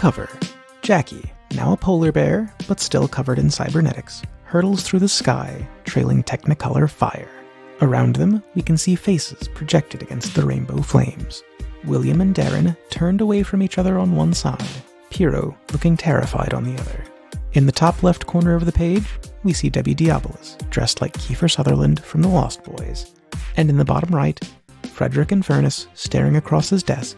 cover, Jackie, now a polar bear, but still covered in cybernetics, hurtles through the sky, trailing Technicolor fire. Around them, we can see faces projected against the rainbow flames. William and Darren turned away from each other on one side, Piero looking terrified on the other. In the top left corner of the page, we see Debbie Diabolos, dressed like Kiefer Sutherland from The Lost Boys. And in the bottom right, Frederick and Furness staring across his desk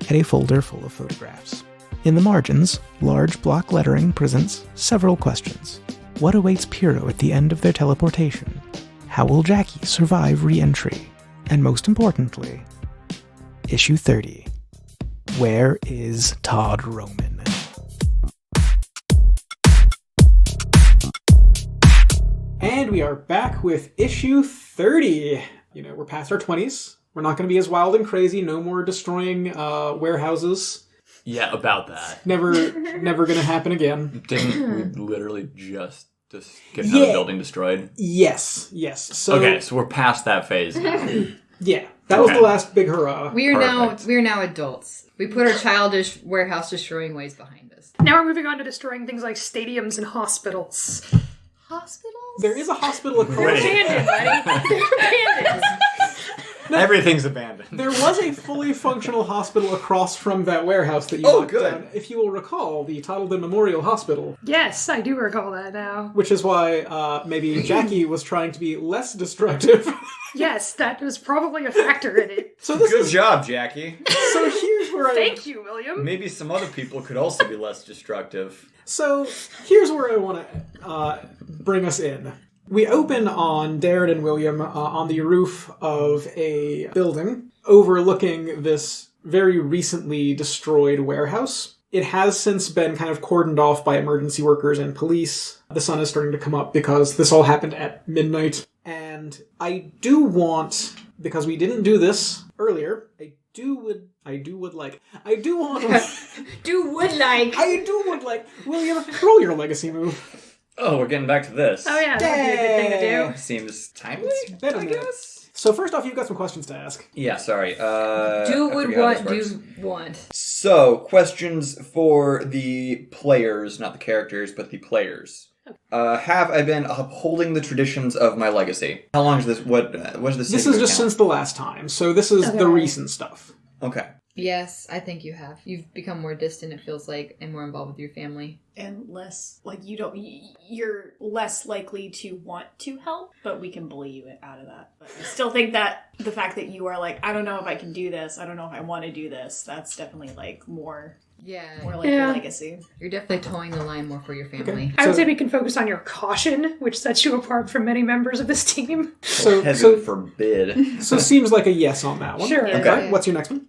at a folder full of photographs. In the margins, large block lettering presents several questions. What awaits Piero at the end of their teleportation? How will Jackie survive re-entry? And most importantly, issue 30. Where is Todd Roman? And we are back with issue 30. We're past our 20s. We're not going to be as wild and crazy. No more destroying warehouses. Yeah, about that. Never going to happen again. Didn't we literally just get another building destroyed? Yes. So we're past that phase now. Yeah, that was the last big hurrah. We are now adults. We put our childish warehouse destroying ways behind us. Now we're moving on to destroying things like stadiums and hospitals. Hospitals? There is a hospital across. They're abandoned, buddy. They're abandoned. Everything's abandoned. There was a fully functional hospital across from that warehouse that you knocked down. If you will recall, the Toddleton Memorial Hospital. Yes, I do recall that now. Which is why maybe Jackie was trying to be less destructive. Yes, that was probably a factor in it. So Good job, Jackie. So here's where Thank you, William. Maybe some other people could also be less destructive. So here's where I want to bring us in. We open on Darren and William on the roof of a building overlooking this very recently destroyed warehouse. It has since been kind of cordoned off by emergency workers and police. The sun is starting to come up because this all happened at midnight. And I do want, because we didn't do this earlier, I would like, William, roll your legacy move. Oh, we're getting back to this. Oh yeah, that'd be a good thing to do. Seems timely, I guess. So first off, you've got some questions to ask. Yeah, sorry. Do want. So, questions for the players, not the characters, but the players. Have I been upholding the traditions of my legacy? How long is this? What is this? This is just since the last time, so this is the recent stuff. Okay. Yes, I think you have. You've become more distant, it feels like, and more involved with your family. And less, you're less likely to want to help, but we can bully you out of that. But I still think that the fact that you are like, I don't know if I can do this, I don't know if I want to do this, that's definitely more your legacy. You're definitely towing the line more for your family. Okay. I would say we can focus on your caution, which sets you apart from many members of this team. Heaven forbid. So seems like a yes on that one. Sure. Okay. Yeah. What's your next one?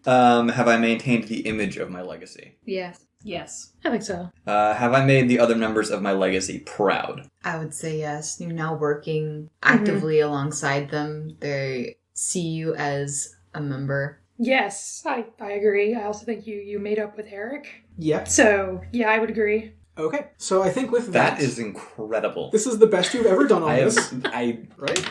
Have I maintained the image of my legacy? Yes. Yes. I think so. Have I made the other members of my legacy proud? I would say yes. You're now working actively alongside them. They see you as a member. Yes, I agree. I also think you made up with Eric. Yeah. So, yeah, I would agree. Okay. So I think with That is incredible. this is the best you've ever done on this. Right?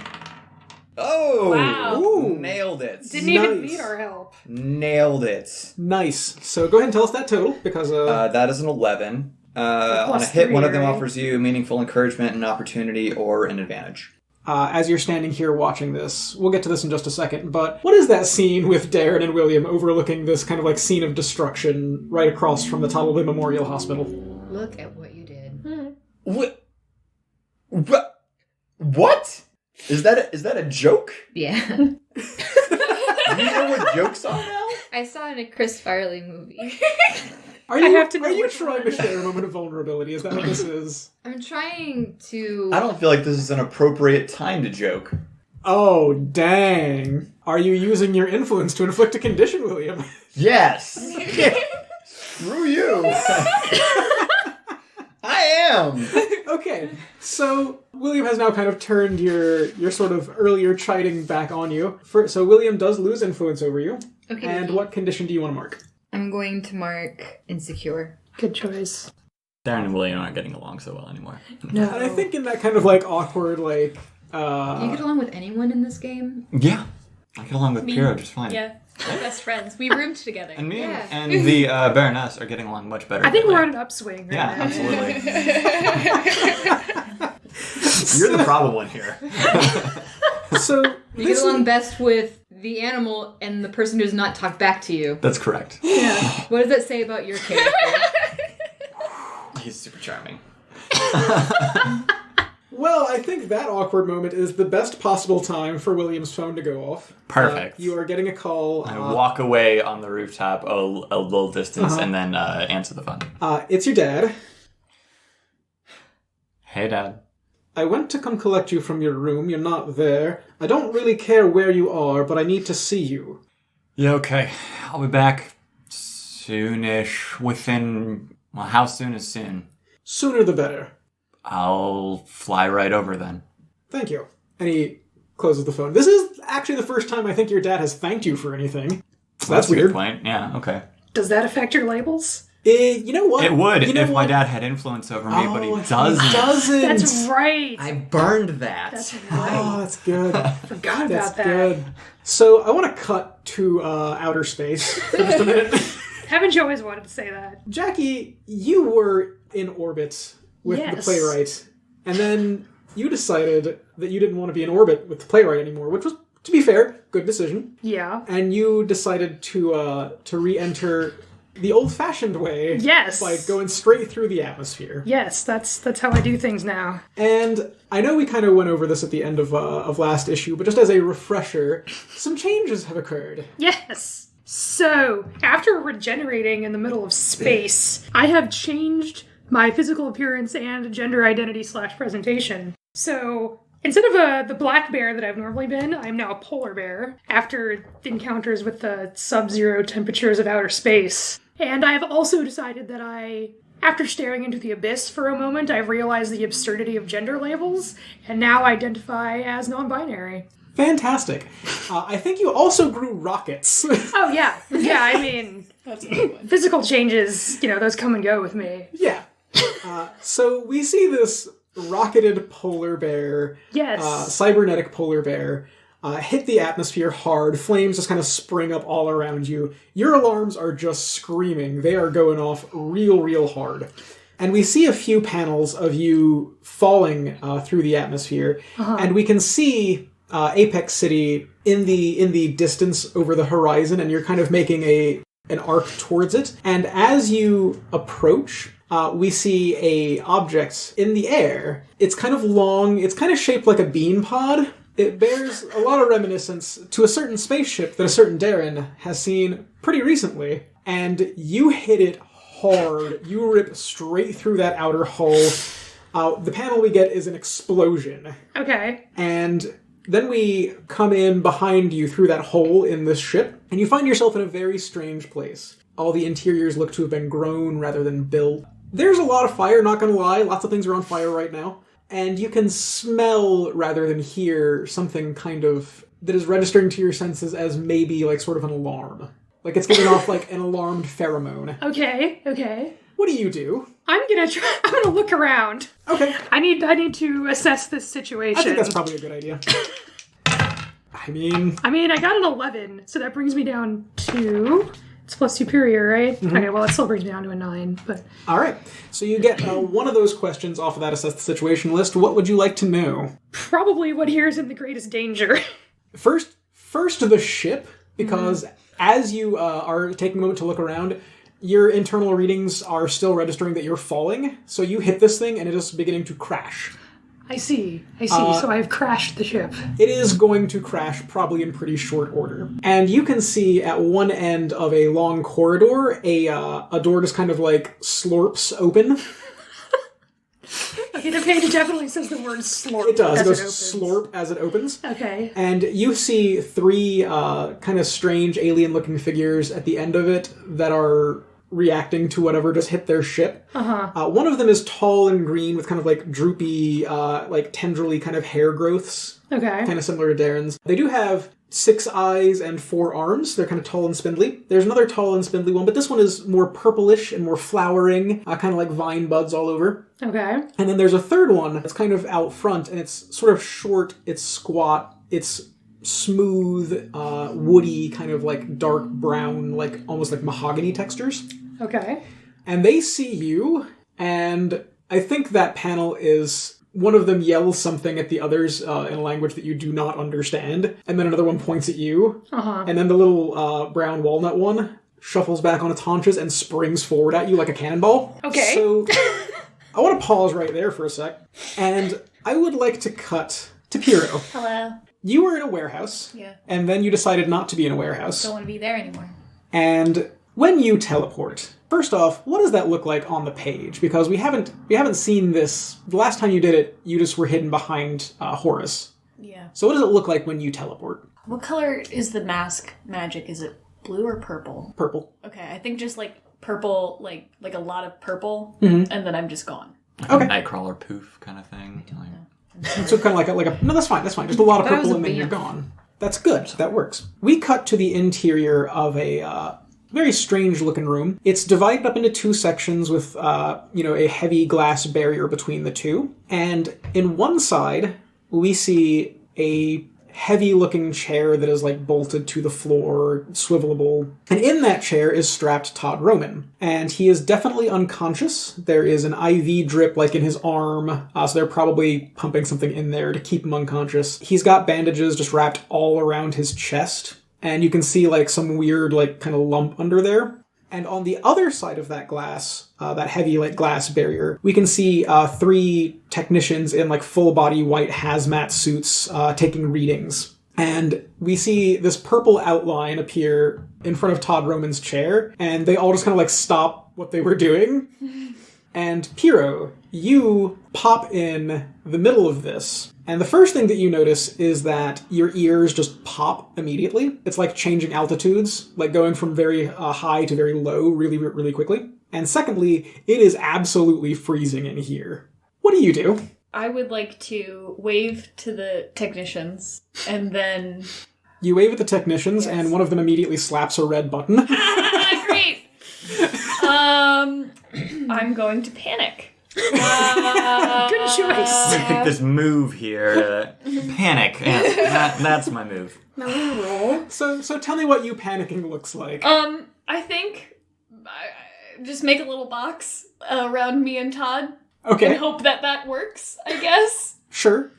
Oh! Wow. Ooh. Nailed it. Didn't even Nice. need our help. Nailed it. Nice. So go ahead and tell us that total, because... That is an 11. On a hit, 3, one of them right? offers you meaningful encouragement, an opportunity, or an advantage. as you're standing here watching this, we'll get to this in just a second, but what is that scene with Darren and William overlooking this kind of like scene of destruction right across from the Toddleton Memorial Hospital? Look at what you did. What? What? Is that a joke? Yeah. Do you know what jokes are now? I saw it in a Chris Farley movie. Are you have to know which trying one. to share a moment of vulnerability? Is that what this is? I'm trying to... I don't feel like this is an appropriate time to joke. Oh, dang. Are you using your influence to inflict a condition, William? Yes! Screw you! I am! Okay, so William has now kind of turned your sort of earlier chiding back on you. So William does lose influence over you. Okay. And what condition do you want to mark? I'm going to mark insecure. Good choice. Darren and William aren't getting along so well anymore. No. And I think in that kind of like awkward like You get along with anyone in this game? Yeah. I get along with Piero just fine. Yeah. We're best friends. We roomed together. And me Yeah. and the Baroness are getting along much better. I think lately. we're on an upswing right Yeah, now. absolutely. You're the problem one here. So You get along best with the animal and the person who does not talk back to you. That's correct. What does that say about your character? He's super charming. Well, I think that awkward moment is the best possible time for William's phone to go off. Perfect. You are getting a call. I walk away on the rooftop a little distance and then answer the phone. It's your dad. Hey, Dad. I went to come collect you from your room. You're not there. I don't really care where you are, but I need to see you. Yeah, okay. I'll be back soonish. Within... Well, how soon is soon? Sooner the better. I'll fly right over then. Thank you. And he closes the phone. This is actually the first time I think your dad has thanked you for anything. So that's a good weird. point. Yeah, okay. Does that affect your labels? You know what? It would You know if my what? dad had influence over me, but he Oh, doesn't. He doesn't. That's right. I burned that. That's Oh, right. that's good. Forgot That's about that. good. So I want to cut to outer space for just a minute. Haven't you always wanted to say that? Jackie, you were in orbit with the Yes. playwright, and then you decided that you didn't want to be in orbit with the playwright anymore, which was, to be fair, good decision. Yeah. And you decided to re-enter the old-fashioned way. Yes. By going straight through the atmosphere. Yes, that's how I do things now. And I know we kind of went over this at the end of last issue, but just as a refresher, some changes have occurred. Yes. So, after regenerating in the middle of space, I have changed my physical appearance and gender identity / presentation. So, instead of the black bear that I've normally been, I'm now a polar bear after encounters with the sub-zero temperatures of outer space. And I've also decided that after staring into the abyss for a moment, I've realized the absurdity of gender labels, and now identify as non-binary. Fantastic. I think you also grew rockets. Oh, yeah. Yeah, I mean, That's a good one. physical changes, those come and go with me. Yeah. So we see this rocketed polar bear, Yes. cybernetic polar bear, hit the atmosphere hard. Flames just kind of spring up all around you. Your alarms are just screaming. They are going off real hard. And we see a few panels of you falling through the atmosphere, and we can see Apex City in the distance over the horizon, and you're kind of making an arc towards it. And as you approach, we see a object in the air. It's kind of long. It's kind of shaped like a bean pod. It bears a lot of reminiscence to a certain spaceship that a certain Darren has seen pretty recently. And you hit it hard. You rip straight through that outer hull. The panel we get is an explosion. Okay. And then we come in behind you through that hole in this ship, and you find yourself in a very strange place. All the interiors look to have been grown rather than built. There's a lot of fire, not gonna lie. Lots of things are on fire right now. And you can smell, rather than hear, something kind of that is registering to your senses as maybe like sort of an alarm. Like it's giving off like an alarmed pheromone. Okay. What do you do? I'm gonna look around. Okay. I need to assess this situation. I think that's probably a good idea. I mean, I got an 11, so that brings me down to... It's plus superior, right? Okay, well, it still brings me down to a 9, but... all right. So you get one of those questions off of that assess the situation list. What would you like to know? Probably what here is in the greatest danger. First the ship, because as you are taking a moment to look around, your internal readings are still registering that you're falling. So you hit this thing, and it is beginning to crash. I see. So I've crashed the ship. It is going to crash probably in pretty short order. And you can see at one end of a long corridor, a door just kind of like slurps open. Okay, the page definitely says the word slurp. It does. It as goes opens. slurp as it opens. Okay. And you see three kind of strange alien-looking figures at the end of it that are reacting to whatever just hit their ship. One of them is tall and green with kind of like droopy, like tendrily kind of hair growths. Okay. Kind of similar to Darren's. They do have 6 eyes and 4 arms. They're kind of tall and spindly. There's another tall and spindly one, but this one is more purplish and more flowering, kind of like vine buds all over. Okay. And then there's a third one that's kind of out front, and it's sort of short, it's squat, it's smooth, woody, kind of like dark brown, like almost like mahogany textures. Okay. And they see you, and I think that panel is one of them yells something at the others in a language that you do not understand, and then another one points at you, and then the little brown walnut one shuffles back on its haunches and springs forward at you like a cannonball. Okay. So I want to pause right there for a sec, and I would like to cut to Piero. Hello. You were in a warehouse, and then you decided not to be in a warehouse. Don't want to be there anymore. And when you teleport, first off, what does that look like on the page? Because we haven't seen this. The last time you did it, you just were hidden behind Horus. Yeah. So what does it look like when you teleport? What color is the mask magic? Is it blue or purple? Purple. Okay, I think just like purple, like a lot of purple, and then I'm just gone. Okay. Nightcrawler poof kind of thing. So kind of like a no, that's fine. Just a lot of That was purple a and then you're bam. gone. That's good. That works. We cut to the interior of a very strange looking room. It's divided up into two sections with a heavy glass barrier between the two. And in one side, we see a heavy looking chair that is like bolted to the floor, swivelable. And in that chair is strapped Todd Roman. And he is definitely unconscious. There is an IV drip like in his arm, so they're probably pumping something in there to keep him unconscious. He's got bandages just wrapped all around his chest. And you can see like some weird like kind of lump under there. And on the other side of that glass, that heavy like glass barrier, we can see three technicians in like full body white hazmat suits taking readings. And we see this purple outline appear in front of Todd Roman's chair, and they all just kind of like stop what they were doing. And Piero, you pop in the middle of this. And the first thing that you notice is that your ears just pop immediately. It's like changing altitudes, like going from very high to very low really, really quickly. And secondly, it is absolutely freezing in here. What do you do? I would like to wave to the technicians, and then... You wave at the technicians, and one of them immediately slaps a red button. Great! I'm going to panic. Good choice. I pick this move here. Panic. Yeah, that's my move. Now we roll. So tell me what you panicking looks like. I think I just make a little box around me and Todd. Okay. And hope that works, I guess. Sure.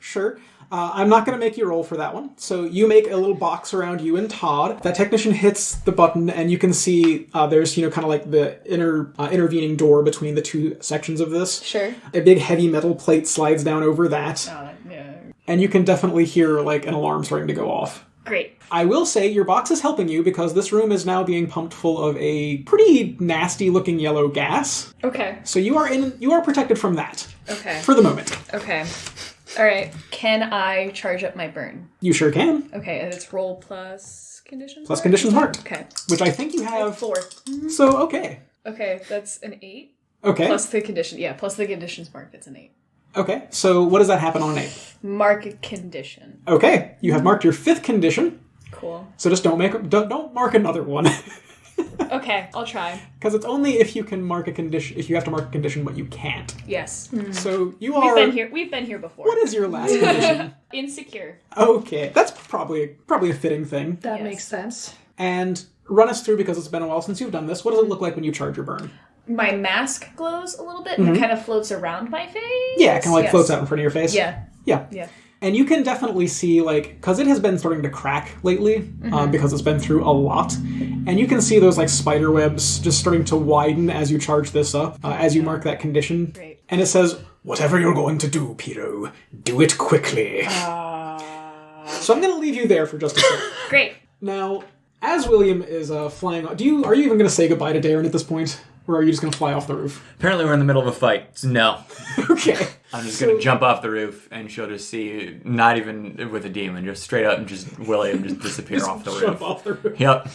I'm not going to make you roll for that one. So you make a little box around you and Todd. That technician hits the button, and you can see there's, kind of like the intervening door between the two sections of this. Sure. A big heavy metal plate slides down over that. Yeah. And you can definitely hear like an alarm starting to go off. Great. I will say your box is helping you because this room is now being pumped full of a pretty nasty looking yellow gas. Okay. So you are protected from that. Okay. For the moment. Okay. All right. Can I charge up my burn? You sure can. Okay, and it's roll plus conditions. Plus conditions marked. Okay. Which I think you I have have 4. So okay. Okay, that's an 8. Okay. Plus the condition. Yeah, plus the conditions marked. It's an 8. Okay. So what does that happen on an 8? Mark a condition. Okay. You have marked your 5th condition. Cool. So just don't mark another one. Okay, I'll try. Because it's only if you can mark a condition, if you have to mark a condition, what you can't. Yes. So you are. We've been here before. What is your last condition? Insecure. Okay, that's probably a fitting thing. That Yes. makes sense. And run us through, because it's been a while since you've done this. What does it look like when you charge your burn? My mask glows a little bit and it kind of floats around my face. Yeah, it kind of like Yes. floats out in front of your face. Yeah. Yeah. And you can definitely see, like, because it has been starting to crack lately, because it's been through a lot. And you can see those, like, spider webs just starting to widen as you charge this up, as you mark that condition. Great. And it says, "Whatever you're going to do, Piero, do it quickly." So I'm going to leave you there for just a second. Great. Now, as William is flying off, are you even going to say goodbye to Darren at this point? Or are you just going to fly off the roof? Apparently we're in the middle of a fight. So no. Okay. I'm just going to jump off the roof, and she'll just see, not even with a demon, just straight up and just William just disappear off the Jump roof. off the roof. Yep.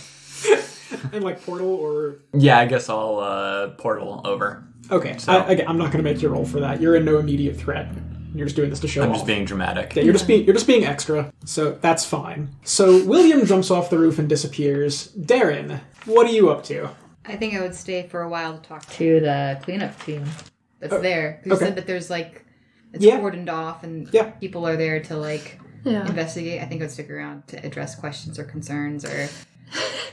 And like portal or... Yeah, I guess I'll portal over. Okay. So- I'm not going to make you roll for that. You're in no immediate threat. You're just doing this to show I'm off. just being dramatic. Yeah, you're just being extra. So that's fine. So William jumps off the roof and disappears. Darren, what are you up to? I think I would stay for a while to talk to the cleanup team that's there. You okay. said that there's like, it's Yeah. cordoned off and Yeah. people are there to like investigate. I think I would stick around to address questions or concerns or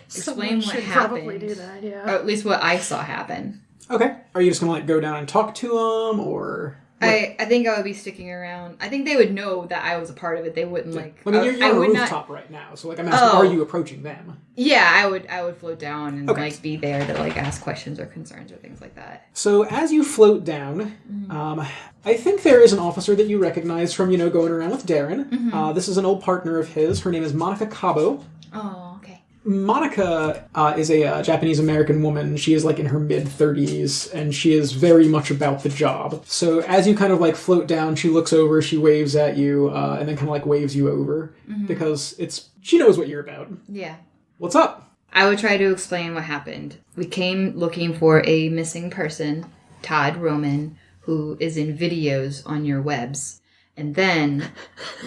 explain Someone what should happened. probably do that, yeah. Or at least what I saw happen. Okay. Are you just gonna go down and talk to them, or? I think I would be sticking around. I think they would know that I was a part of it. They wouldn't I mean, you're I on a would rooftop right now, so I'm asking, are you approaching them? Yeah, I would float down and be there to ask questions or concerns or things like that. So as you float down, I think there is an officer that you recognize from going around with Darren. This is an old partner of his. Her name is Monica Cabo. Oh, okay. Monica is a Japanese-American woman. She is in her mid-30s, and she is very much about the job. So as you kind of float down, she looks over, she waves at you, and then kind of waves you over, because she knows what you're about. Yeah. What's up? I would try to explain what happened. We came looking for a missing person, Todd Roman, who is in videos on your webs. And then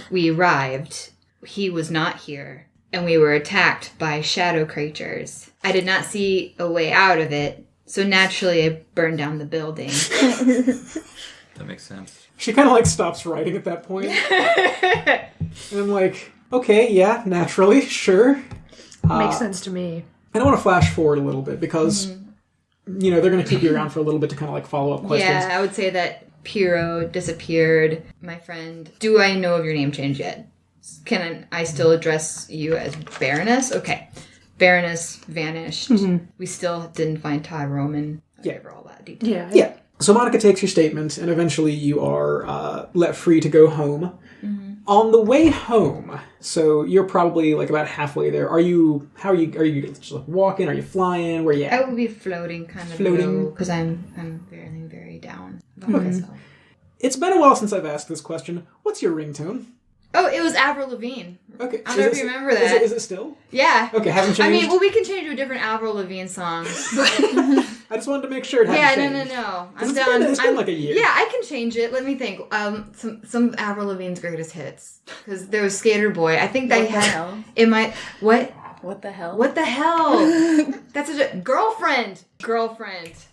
we arrived. He was not here. And we were attacked by shadow creatures. I did not see a way out of it, so naturally I burned down the building. That makes sense. She kind of stops writing at that point. And I'm like, okay, yeah, naturally, sure. Makes sense to me. And I want to flash forward a little bit because, they're going to keep you around for a little bit to kind of follow up questions. Yeah, I would say that Piero disappeared. My friend, do I know of your name change yet? Can I still address you as Baroness? Okay. Baroness vanished. We still didn't find Todd Roman. Yeah. Over all that detail. Yeah. So Monica takes your statement, and eventually you are let free to go home. On the way home, so you're probably about halfway there. Are you just walking? Are you flying? Where are you at? I would be floating because I'm feeling very down about myself. It's been a while since I've asked this question. What's your ringtone? Oh, it was Avril Lavigne. Okay. I don't know if you remember that. Is it still? Yeah. Okay, haven't changed? we can change to a different Avril Lavigne song. I just wanted to make sure it hadn't changed. No. It's been a year. Yeah, I can change it. Let me think. Some of Avril Lavigne's greatest hits. Because there was Skater Boy. I think that had... It might... What? What the hell? What the hell? That's a... Girlfriend.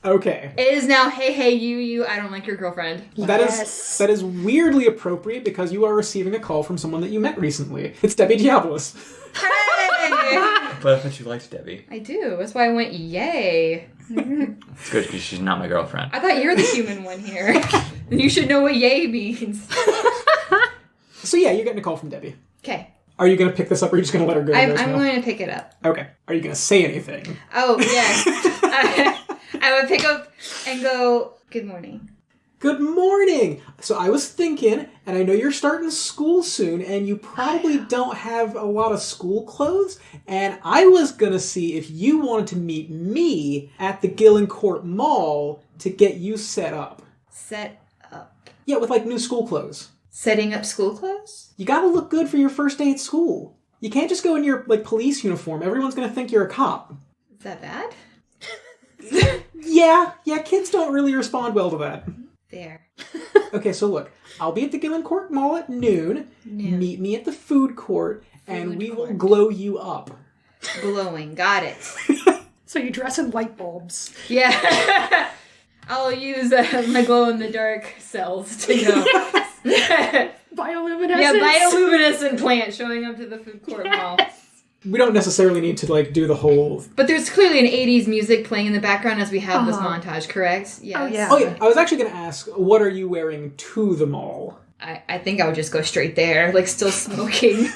Okay. It is now, hey, you, I don't like your girlfriend. That is weirdly appropriate because you are receiving a call from someone that you met recently. It's Debbie Diabolos. Hey! But I thought you liked Debbie. I do. That's why I went, yay. It's good because she's not my girlfriend. I thought you're the human one here. You should know what yay means. So yeah, you're getting a call from Debbie. Okay. Are you going to pick this up or are you just going to let her go? I'm going to pick it up. Okay. Are you going to say anything? Oh, yes. I would pick up and go, good morning. Good morning! So I was thinking, and I know you're starting school soon, and you probably don't have a lot of school clothes, and I was going to see if you wanted to meet me at the Gillencourt Mall to get you set up. Set up? Yeah, with new school clothes. Setting up school clothes? You gotta look good for your first day at school. You can't just go in your, police uniform. Everyone's gonna think you're a cop. Is that bad? Yeah, kids don't really respond well to that. There. Okay, so look, I'll be at the Gillencourt Mall at noon. Meet me at the food court, and we will glow you up. Glowing, got it. So you dress in light bulbs. Yeah. I'll use my glow-in-the-dark cells to go. Bioluminescence? Yeah, bioluminescent plant showing up to the food court mall. We don't necessarily need to, do the whole... But there's clearly an 80s music playing in the background as we have this montage, correct? Yes. Oh, yeah. I was actually going to ask, what are you wearing to the mall? I think I would just go straight there, still smoking,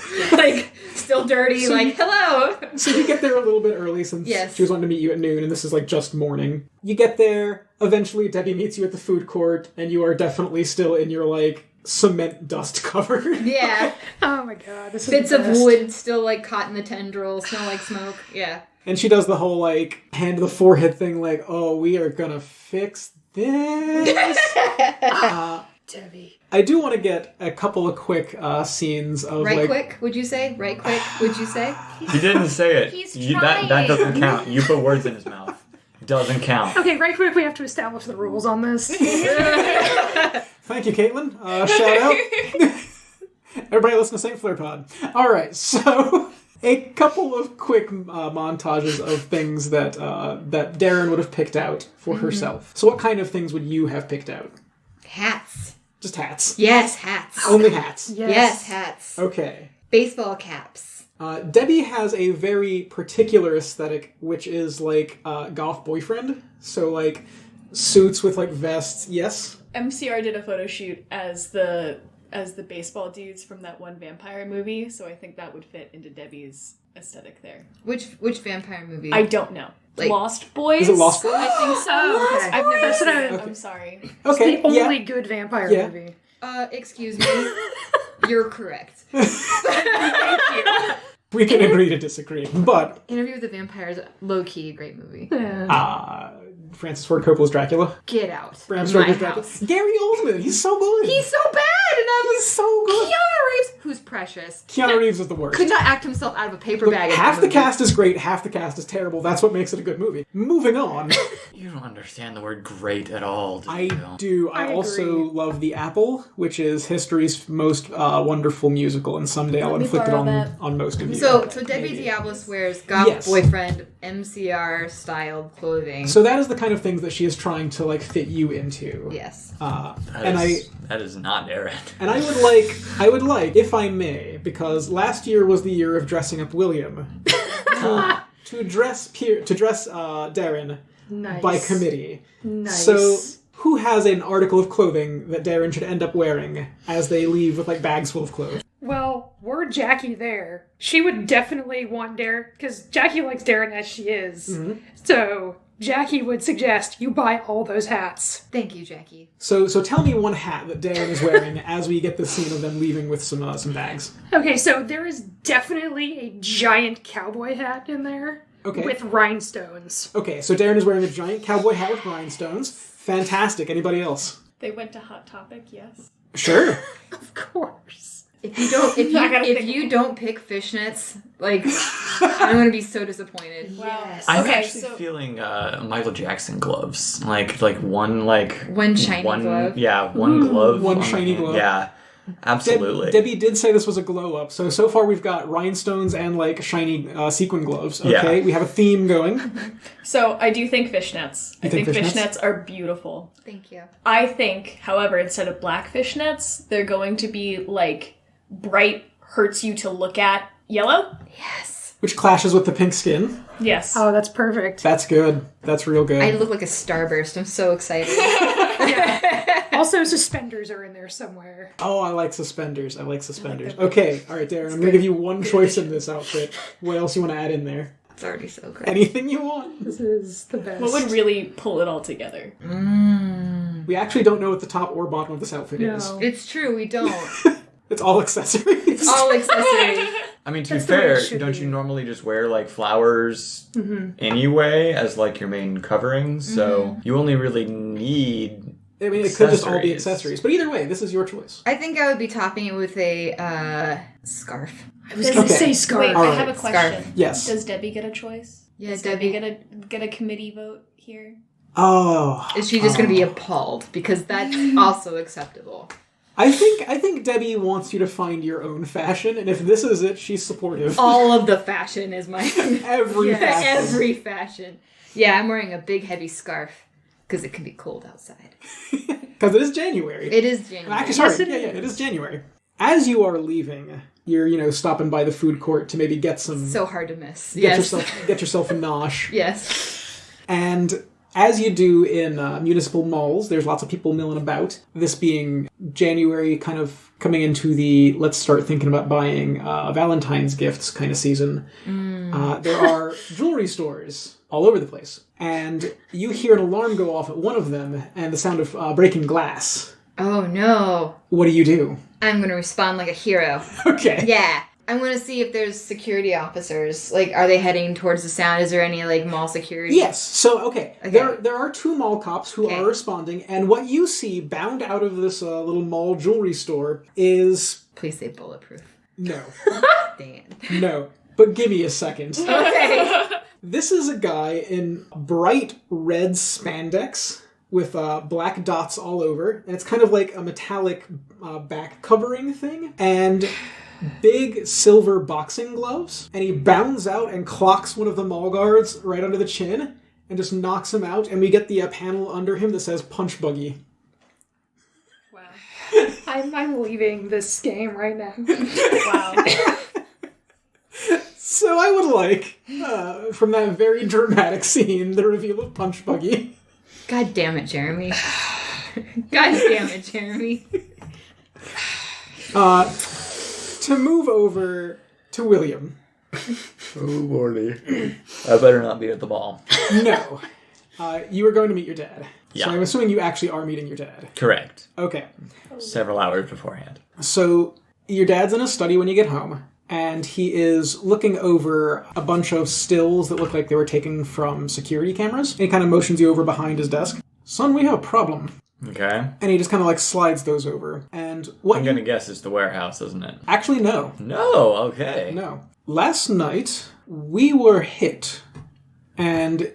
still dirty, So hello! So you get there a little bit early since she was wanting to meet you at noon, and this is, just morning. You get there, eventually Debbie meets you at the food court, and you are definitely still in your, cement dust covered. Yeah. Oh my god, this is Bits the of best. wood still, caught in the tendrils, smell like smoke, yeah. And she does the whole, hand to the forehead thing, oh, we are gonna fix this. Debbie. I do want to get a couple of quick scenes of, quick, would you say? Right quick, would you say? He didn't say it. He's that doesn't count. You put words in his mouth. It doesn't count. Okay, right quick, we have to establish the rules on this. Thank you, Caitlin. Shout out. Everybody listen to St. Fleur Pod. All right, so a couple of quick montages of things that that Darren would have picked out for herself. So what kind of things would you have picked out? Hats. Just hats. Yes, hats. Only hats. Yes, hats. Okay. Baseball caps. Debbie has a very particular aesthetic, which is like goth boyfriend. So like suits with like vests. Yes. MCR did a photo shoot as the baseball dudes from that one vampire movie, so I think that would fit into Debbie's aesthetic there. Which vampire movie? I don't know. Like- Lost Boys? Is it Lost Boys? I think so. Oh, okay. I've never That's seen what it. I- I'm sorry. Okay. The only good vampire Yeah. movie. Excuse me. You're correct. We can agree to disagree. But Interview with the Vampires, low-key, great movie. Francis Ford Coppola's Dracula. Get out. Bram of my Stoker's Dracula. house. Gary Oldman. He's so good. He's so bad, and I was He's so good. Keanu Reeves, who's precious, Keanu Reeves is the worst. could not act himself out of a paper Look, bag. in half that the movie. cast is great, half the cast is terrible. That's what makes it a good movie. Moving on. You don't understand the word great at all, do I you? do. I I also agree. love The Apple, which is history's most wonderful musical, and someday I'll Let me inflict it borrow that. on most of you. So Debbie Maybe. Diablos wears goth Yes. boyfriend MCR styled clothing. So that is the kind of things that she is trying to like fit you into. Yes. That is not Darren. And I would like, if I may, because last year was the year of dressing up William, to dress Darren Nice. by committee. Nice. So, who has an article of clothing that Darren should end up wearing as they leave with like bags full of clothes? Well, were Jackie there, she would definitely want Darren, because Jackie likes Darren as she is. Mm-hmm. So Jackie would suggest you buy all those hats. Thank you, Jackie. So tell me one hat that Darren is wearing as we get the scene of them leaving with some bags. Okay, so there is definitely a giant cowboy hat in there. Okay. With rhinestones. Okay, so Darren is wearing a giant cowboy hat with rhinestones. Fantastic. Anybody else? They went to Hot Topic, yes. Sure. Of course. If you don't, I gotta if think. you don't pick fishnets, like I'm gonna be so disappointed. Wow. I'm Okay, actually so- feeling Michael Jackson gloves, like one shiny glove. Yeah, one glove. One on the shiny hand. glove. Yeah, absolutely. Debbie did say this was a glow up. So far we've got rhinestones and like shiny sequin gloves. Okay, Yeah. we have a theme going. So I do think fishnets. I think think fishnets? fishnets are beautiful. Thank you. I think, however, instead of black fishnets, they're going to be like bright, hurts you to look at yellow. Yes. Which clashes with the pink skin. Yes. Oh, that's perfect. That's good. That's real good. I look like a starburst. I'm so excited. Also, suspenders are in there somewhere. Oh, I like suspenders. Okay, all right, Darren. I'm going to give you one choice in this outfit. What else you want to add in there? It's already so great. Anything you want. This is the best. What would really pull it all together? We actually don't know what the top or bottom of this outfit is. No. It's true, we don't. It's all accessories. All accessories. I mean, to be That's the way it fair, should don't be. you normally just wear like flowers anyway as like your main covering? So you only really need. I mean, it could just all be Accessories. accessories. But either way, this is your choice. I think I would be topping it with a scarf. I was going to Okay. say scarf. Wait, I Alright. have a question. Scarf. Yes. Does Debbie get a choice? Yeah, Does Debbie. get a committee vote here? Oh. Is she just going to be appalled? Because that's also acceptable. I think Debbie wants you to find your own fashion, and if this is it, she's supportive. All of the fashion is my Every fashion. Every fashion. Yeah, I'm wearing a big heavy scarf because it can be cold outside. Because it is January. It is January. Actually, sorry. Yes, it It is January. As you are leaving, you're, stopping by the food court to maybe get some... So hard to miss. get Yes. yourself a nosh. Yes. And as you do in municipal malls, there's lots of people milling about. This being January, kind of coming into the let's start thinking about buying Valentine's gifts kind of season. There are jewelry stores all over the place. And you hear an alarm go off at one of them and the sound of breaking glass. Oh no. What do? I'm going to respond like a hero. Okay. Yeah. I'm going to see if there's security officers. Like, are they heading towards the sound? Is there any, like, mall security? Yes. So, okay. Okay. There are two mall cops who Okay. are responding, and what you see bound out of this little mall jewelry store is... Please say bulletproof. No. Dang it. No. But give me a second. Okay. This is a guy in bright red spandex with black dots all over, and it's kind of like a metallic back covering thing, and big silver boxing gloves, and he bounds out and clocks one of the mall guards right under the chin and just knocks him out, and we get the panel under him that says punch buggy. Wow. I'm leaving this game right now. Wow. So I would like, from that very dramatic scene, the reveal of Punch Buggy. God damn it, Jeremy. God damn it, Jeremy. To move over to William. Oh, lordy. I better not be at the ball. No. You are going to meet your dad. Yeah. So I'm assuming you actually are meeting your dad. Correct. Okay. Several hours beforehand. So your dad's in his study when you get home, and he is looking over a bunch of stills that look like they were taken from security cameras. And he kind of motions you over behind his desk. Son, we have a problem. Okay. And he just kind of like slides those over. And what I'm going to guess it's the warehouse, isn't it? Actually, no. No, okay. No. Last night, we were hit, and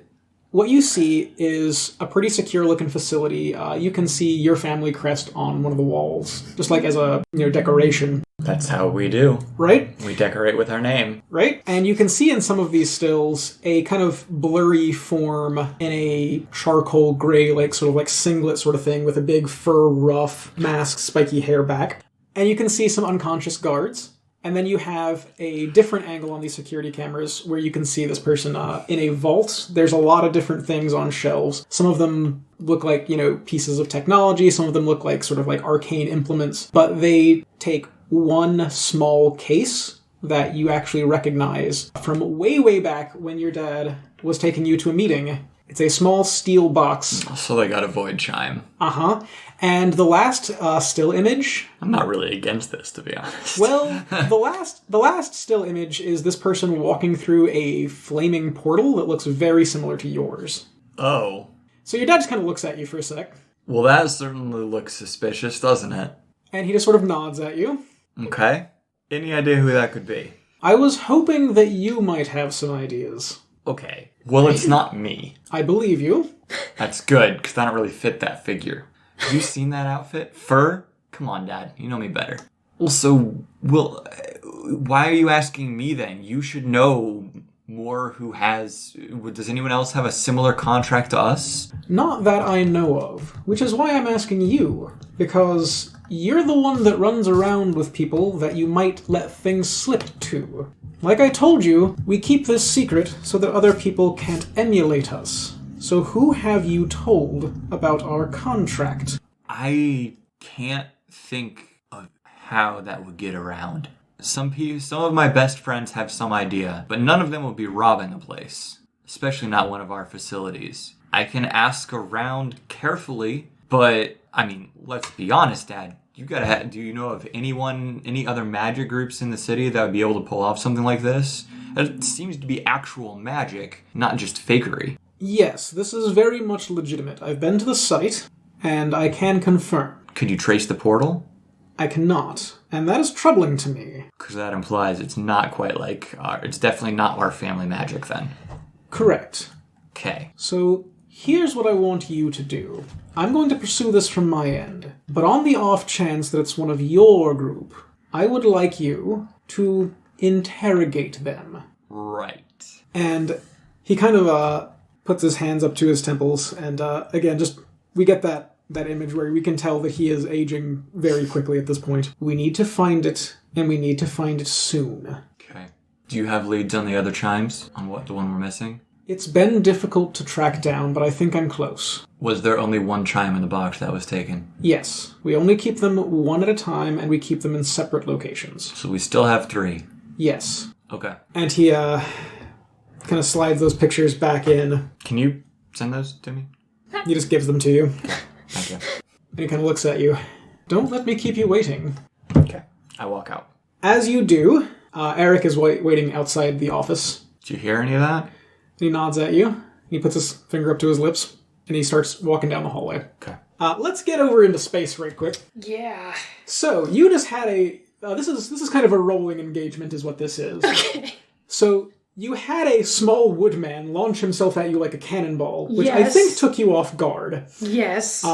what you see is a pretty secure-looking facility. You can see your family crest on one of the walls, just like as a decoration. That's how we do. Right? We decorate with our name. Right? And you can see in some of these stills a kind of blurry form in a charcoal gray, like sort of like singlet sort of thing with a big fur ruff, mask, spiky hair back. And you can see some unconscious guards. And then you have a different angle on these security cameras where you can see this person in a vault. There's a lot of different things on shelves. Some of them look like, pieces of technology. Some of them look like sort of like arcane implements. But they take one small case that you actually recognize from way, way back when your dad was taking you to a meeting. It's a small steel box. So they got a void chime. Uh-huh. And the last still image... I'm not really against this, to be honest. Well, the last still image is this person walking through a flaming portal that looks very similar to yours. Oh. So your dad just kind of looks at you for a sec. Well, that certainly looks suspicious, doesn't it? And he just sort of nods at you. Okay. Any idea who that could be? I was hoping that you might have some ideas. Okay. Well, it's not me. I believe you. That's good, because I don't really fit that figure. Have you seen that outfit? Fur? Come on, Dad. You know me better. Also, why are you asking me then? You should know more who has... Does anyone else have a similar contract to us? Not that I know of, which is why I'm asking you. Because you're the one that runs around with people that you might let things slip to. Like I told you, we keep this secret so that other people can't emulate us. So who have you told about our contract? I can't think of how that would get around. Some of my best friends have some idea, but none of them will be robbing a place. Especially not one of our facilities. I can ask around carefully, but, let's be honest, Dad. Do you know of any other magic groups in the city that would be able to pull off something like this? It seems to be actual magic, not just fakery. Yes, this is very much legitimate. I've been to the site, and I can confirm. Could you trace the portal? I cannot, and that is troubling to me. Because that implies it's not quite like it's definitely not our family magic then. Correct. Okay. So, here's what I want you to do. I'm going to pursue this from my end, but on the off chance that it's one of your group, I would like you to interrogate them. Right. And he kind of puts his hands up to his temples, and again, we get that image where we can tell that he is aging very quickly at this point. We need to find it, and we need to find it soon. Okay. Do you have leads on the other chimes? On the one we're missing? It's been difficult to track down, but I think I'm close. Was there only one chime in the box that was taken? Yes. We only keep them one at a time, and we keep them in separate locations. So we still have 3? Yes. Okay. And he kind of slides those pictures back in. Can you send those to me? He just gives them to you. Thank you. And he kind of looks at you. Don't let me keep you waiting. Okay. I walk out. As you do, Eric is waiting outside the office. Did you hear any of that? And he nods at you. He puts his finger up to his lips. And he starts walking down the hallway. Okay. Let's get over into space right quick. Yeah. So, you just had a... this is kind of a rolling engagement is what this is. Okay. So, you had a small woodman launch himself at you like a cannonball, which I Yes. think took you off guard. Yes.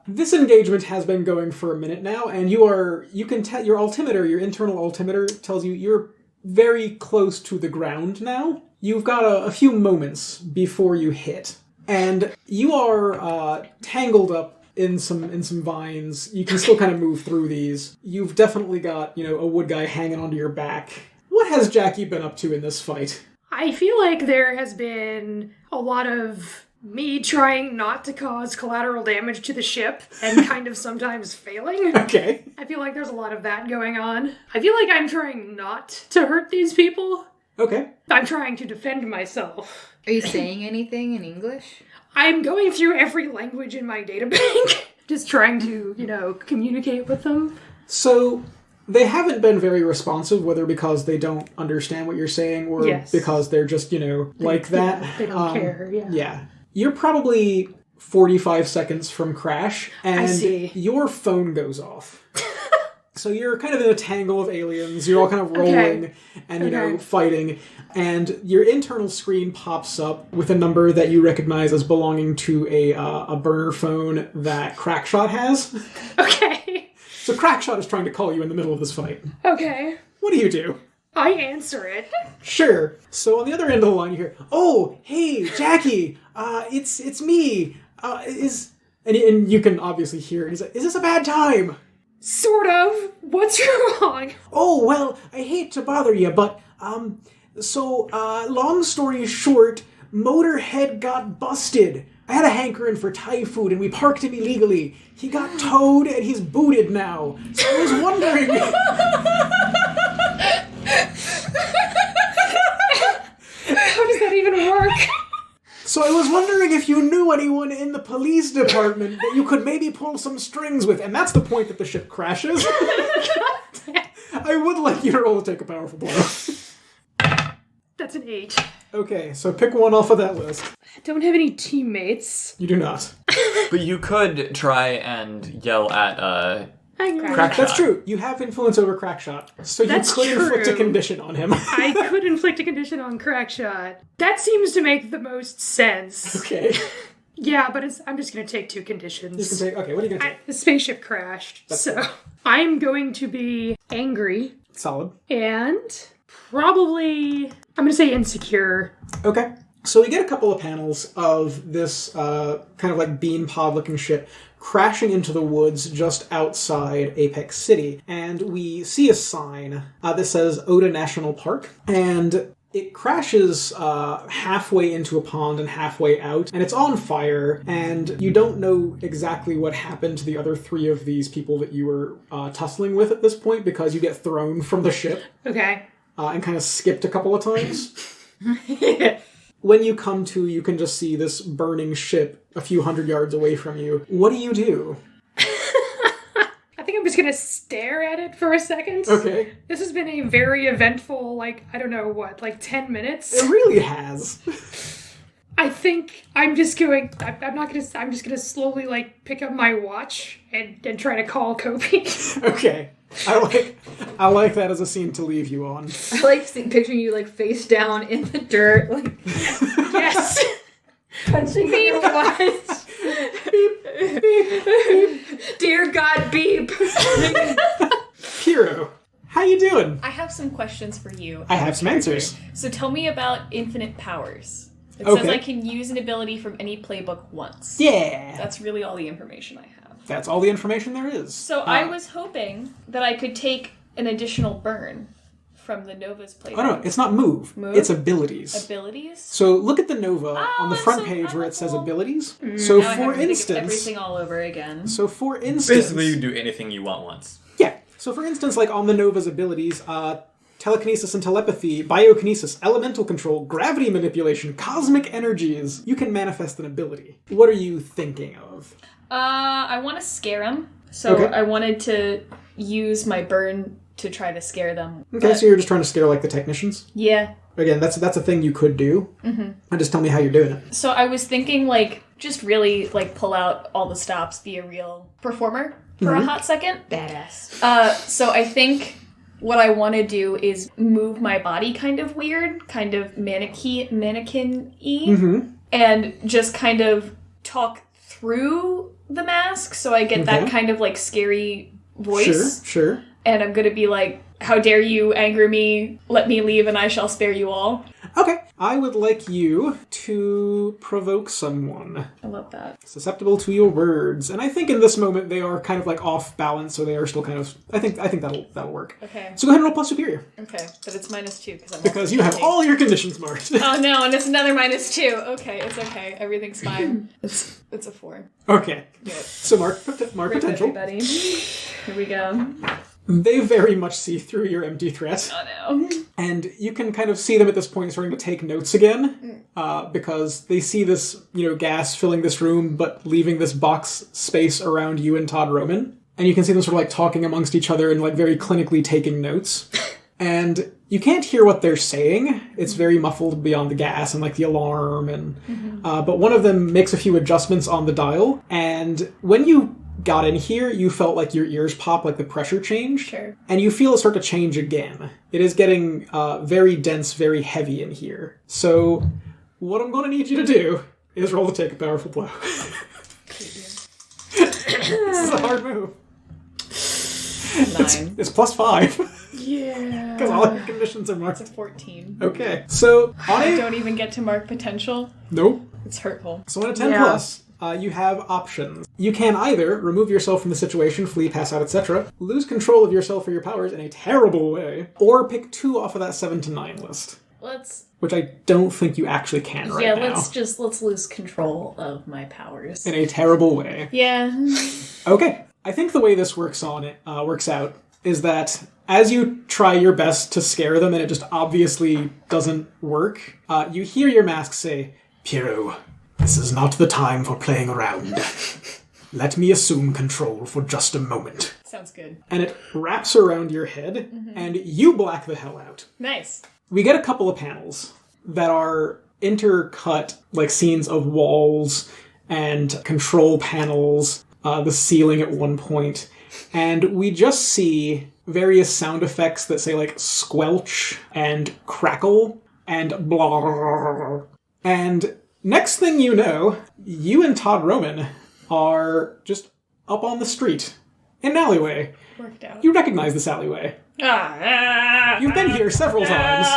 This engagement has been going for a minute now, and you can tell your altimeter, your internal altimeter tells you you're very close to the ground now. You've got a few moments before you hit, and you are tangled up in some vines. You can still kind of move through these. You've definitely got, a wood guy hanging onto your back. What has Jackie been up to in this fight? I feel like there has been a lot of me trying not to cause collateral damage to the ship and kind of sometimes failing. Okay. I feel like there's a lot of that going on. I feel like I'm trying not to hurt these people. Okay. I'm trying to defend myself. Are you saying anything in English? I'm going through every language in my data bank, just trying to, communicate with them. So, they haven't been very responsive, whether because they don't understand what you're saying or because they're just, like that. They don't care, yeah. Yeah. You're probably 45 seconds from crash, and I see. your phone goes off. So you're kind of in a tangle of aliens, you're all kind of rolling and, fighting, and your internal screen pops up with a number that you recognize as belonging to a burner phone that Crackshot has. Okay. So Crackshot is trying to call you in the middle of this fight. Okay. What do you do? I answer it. Sure. So on the other end of the line you hear, "Oh, hey, Jackie, it's me. And you can obviously hear it. He's like, "Is this a bad time?" Sort of. What's wrong? "Oh, well, I hate to bother you, but, long story short, Motorhead got busted. I had a hankering for Thai food, and we parked him illegally. He got towed, and he's booted now. So I was wondering..." How does that even work? "So I was wondering if you knew anyone in the police department that you could maybe pull some strings with." And that's the point that the ship crashes. I would like you to roll to take a powerful blow. That's an 8. Okay, so pick one off of that list. I don't have any teammates. You do not. But you could try and yell at Crackshot. That's true. You have influence over Crackshot. So you That's could inflict a true. condition on him. I could inflict a condition on Crackshot. That seems to make the most sense. Okay. Yeah, but I'm just going to take 2 conditions. You can say, okay, what are you going to take? The spaceship crashed, so I'm going to be angry Solid. and probably, I'm going to say insecure. Okay. So we get a couple of panels of this kind of like bean pod looking ship crashing into the woods just outside Apex City. And we see a sign that says Oda National Park. And it crashes halfway into a pond and halfway out. And it's on fire. And you don't know exactly what happened to the other 3 of these people that you were tussling with at this point because you get thrown from the ship. Okay. And kind of skipped a couple of times. When you come to, you can just see this burning ship a few hundred yards away from you. What do you do? I think I'm just going to stare at it for a second. Okay. This has been a very eventful, 10 minutes. It really has. I think I'm just going, I'm just going to slowly, pick up my watch and try to call Kobe. Okay. I like that as a scene to leave you on. I like picturing you face down in the dirt, Yes! punching beep what? Beep, beep, beep. Dear God, beep. Piero, how you doing? I have some questions for you. I have some answers. So tell me about infinite powers. It Okay. says I can use an ability from any playbook once. Yeah. That's really all the information I have. That's all the information there is. So I was hoping that I could take an additional burn from the Nova's playbook. Oh no, it's not move. Move? It's abilities. Abilities? So look at the Nova on the that's front so page where it says powerful. abilities. So Now I have for to think of instance, everything all over again. Basically, you can do anything you want once. yeah. So for instance, on the Nova's abilities, telekinesis and telepathy, biokinesis, elemental control, gravity manipulation, cosmic energies. You can manifest an ability. What are you thinking of? I want to scare him. So Okay. I wanted to use my burn to try to scare them. Okay, but- so you're just trying to scare the technicians? Yeah. Again, that's a thing you could do. Mm-hmm. And just tell me how you're doing it. So I was thinking, just really, pull out all the stops, be a real performer for a hot second. Badass. So I think what I want to do is move my body kind of weird, kind of mannequin-y, and just kind of talk through the mask so I get that kind of, scary voice. Sure. And I'm gonna be like, how dare you anger me? Let me leave and I shall spare you all. Okay. I would like you to provoke someone I love that. susceptible to your words. And I think in this moment they are kind of like off balance, so they are still kind of... I think that'll work. Okay. So go ahead and roll plus superior. Okay, but it's -2 Because you have all your conditions marked. Oh no, and it's another -2. Okay, it's okay. Everything's fine. It's a 4. Okay. Good. So mark potential. Everybody. Here we go. They very much see through your empty threat. Oh no. And you can kind of see them at this point starting to take notes again, because they see this, gas filling this room, but leaving this box space around you and Todd Roman. And you can see them sort of like talking amongst each other and like very clinically taking notes. And you can't hear what they're saying. It's very muffled beyond the gas and like the alarm. And but one of them makes a few adjustments on the dial. And when you got in here, you felt like your ears pop, like the pressure changed. Sure. And you feel it start to change again. It is getting very dense, very heavy in here. So what I'm going to need you to do is roll to take a powerful blow. This is a hard move. 9. It's +5. Yeah. Because all your conditions are marked. It's a 14. Okay. So on I a... don't even get to mark potential. Nope. It's hurtful. So on a 10 plus, you have options. You can either remove yourself from the situation, flee, pass out, etc., lose control of yourself or your powers in a terrible way, or pick 2 off of that 7 to 9 list. Which I don't think you actually can right now. Let's lose control of my powers. In a terrible way. Yeah. Okay. I think the way this works out is that as you try your best to scare them and it just obviously doesn't work, you hear your mask say, "Piero, this is not the time for playing around. Let me assume control for just a moment." Sounds good. And it wraps around your head, and you black the hell out. Nice. We get a couple of panels that are intercut, like scenes of walls and control panels, the ceiling at one point, and we just see various sound effects that say like squelch and crackle and blah. And next thing you know, you and Todd Roman are just up on the street in an alleyway. Worked out. You recognize this alleyway. You've been here several times.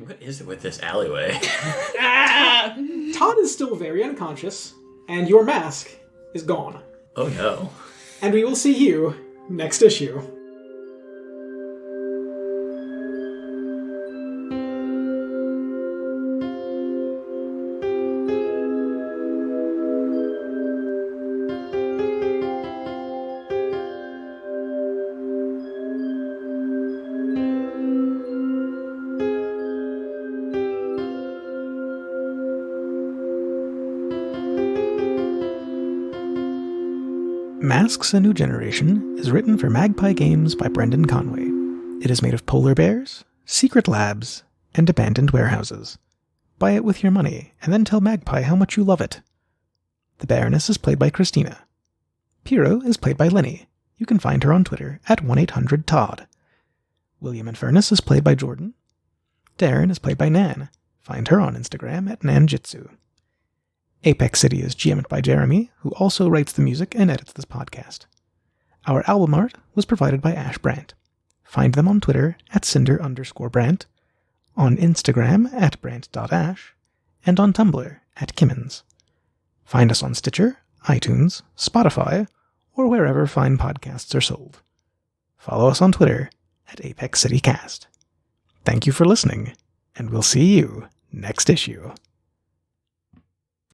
What is it with this alleyway? Todd is still very unconscious, and your mask is gone. Oh no. And we will see you next issue. Masks: A New Generation is written for Magpie Games by Brendan Conway. It is made of polar bears, secret labs, and abandoned warehouses. Buy it with your money, and then tell Magpie how much you love it. The Baroness is played by Christina. Piero is played by Lenny. You can find her on Twitter at 1-800-TODD. William Infernus is played by Jordan. Darren is played by Nan. Find her on Instagram at Nanjitsu. Apex City is GM'd by Jeremy, who also writes the music and edits this podcast. Our album art was provided by Ash Brandt. Find them on Twitter at Cinder_Brandt, on Instagram at Brandt.ash, and on Tumblr at Kimmins. Find us on Stitcher, iTunes, Spotify, or wherever fine podcasts are sold. Follow us on Twitter at Apex City Cast. Thank you for listening, and we'll see you next issue.